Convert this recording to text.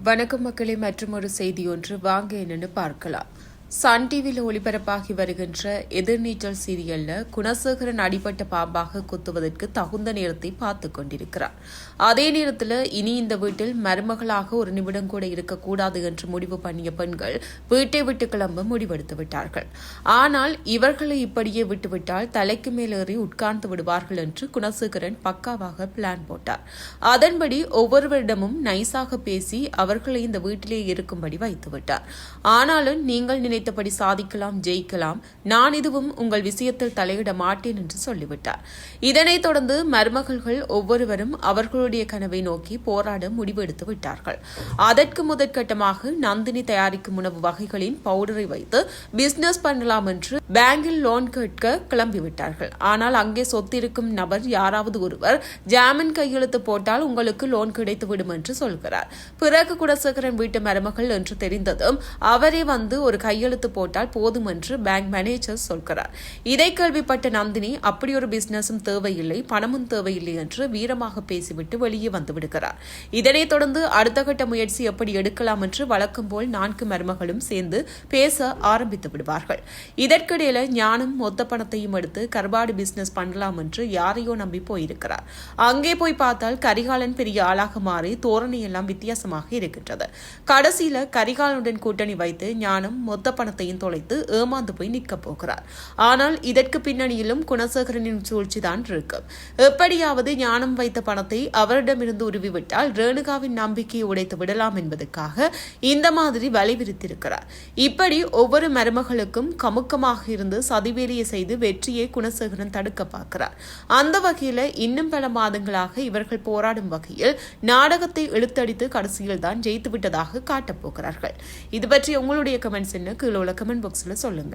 வணக்கம் மக்களே, மற்றும் ஒரு செய்தி ஒன்று வாங்க என்னன்னு பார்க்கலாம். சன் டிவியில் ஒளிபரப்பாகி வருகின்ற எதிர்நீச்சல் சீரியல்ல குணசேகரன் அடிபட்ட பாம்பாக குத்துவதற்கு தகுந்த நேரத்தை பார்த்துக் கொண்டிருக்கிறார். அதே நேரத்தில் இனி இந்த வீட்டில் மருமகளாக ஒரு நிமிடம் கூட இருக்கக்கூடாது என்று முடிவு பண்ணிய பெண்கள் வீட்டை விட்டு கிளம்ப முடிவெடுத்து விட்டார்கள். ஆனால் இவர்களை இப்படியே விட்டுவிட்டால் தலைக்கு மேலேறி உட்கார்ந்து விடுவார்கள் என்று குணசேகரன் பக்காவாக பிளான் போட்டார். அதன்படி ஒவ்வொருவரிடமும் நைஸாக பேசி அவர்களை இந்த வீட்டிலே இருக்கும்படி வைத்துவிட்டார். ஆனாலும் நீங்கள் நினைத்தபடி சாதிக்கலாம், ஜெயிக்கலாம், நான் இதுவும் உங்கள் விஷயத்தில் தலையிட மாட்டேன் என்று சொல்லிவிட்டார். இதனைத் தொடர்ந்து மருமகள்கள் ஒவ்வொருவரும் அவர்களுடைய கனவை நோக்கி போராட முடிவெடுத்து விட்டார்கள். அதற்கு முதற்கட்டமாக நந்தினி தயாரிக்கும் உணவு வகைகளின் பவுடரை வைத்து பிசினஸ் பண்ணலாம் என்று பேங்கில் லோன் கேட்க கிளம்பிவிட்டார்கள். ஆனால் அங்கே சொத்திருக்கும் நபர் யாராவது ஒருவர் ஜாமீன் கையெழுத்து போட்டால் உங்களுக்கு லோன் கிடைத்துவிடும் என்று சொல்கிறார். பிறகு குணசேகரன் வீட்டு மருமகள் என்று தெரிந்ததும் அவரே வந்து ஒரு கையெழுத்து போட்டால் போதும் என்று பேங்க் மேனேஜர் சொல்கிறார். இதை கேள்விப்பட்ட நந்தினி அப்படி ஒரு பிசினஸும் தேவையில்லை, பணமும் தேவையில்லை என்று வீரமாக பேசிவிட்டு வெளியே வந்து விடுகிறார். இதனைத் தொடர்ந்து அடுத்த கட்ட முயற்சி எப்படி எடுக்கலாம் என்று வழக்கம் போல் 4 மருமகளும் சேர்ந்து பேச ஆரம்பித்து விடுவார்கள். இதற்கிடையில ஞானம் மொத்த பணத்தையும் எடுத்து கர்பாடு பிசினஸ் பண்ணலாம் என்று யாரையோ நம்பி போயிருக்கிறார். அங்கே போய் பார்த்தால் கரிகாலன் பெரிய ஆளாக மாறி தோரணை எல்லாம் வித்தியாசமாக இருக்கின்றது. கடைசியில கரிகாலனுடன் கூட்டணி வைத்து ஞானம் மொத்த பணத்தையும் தொலைத்து ஏமாந்து போய் நிற்க போகிறார். ஆனால் இதற்கு பின்னணியிலும் குணசேகரனின் சூழ்ச்சிதான் இருக்கு. எப்படியாவது ஞானம் வைத்த பணத்தை அவரிடமிருந்து உருவிவிட்டால் ரேணுகாவின் நம்பிக்கையை உடைத்து விடலாம் என்பதற்காக இந்த மாதிரி வலை விரித்திருக்கிறார். இப்படி ஒவ்வொரு மருமகளுக்கும் கமுக்கமாக இருந்து சதிவேலியை செய்து வெற்றியை குணசேகரன் தடுக்க பார்க்கிறார். அந்த வகையில் இன்னும் பல மாதங்களாக இவர்கள் போராடும் வகையில் நாடகத்தை இழுத்தடித்து கடைசியில் தான் ஜெயித்து விட்டதாக காட்டப் போகிறார்கள். இது பற்றி உங்களுடைய கமெண்ட்ஸ் என்ன? கீழே உள்ள கமெண்ட் பாக்ஸில் சொல்லுங்க.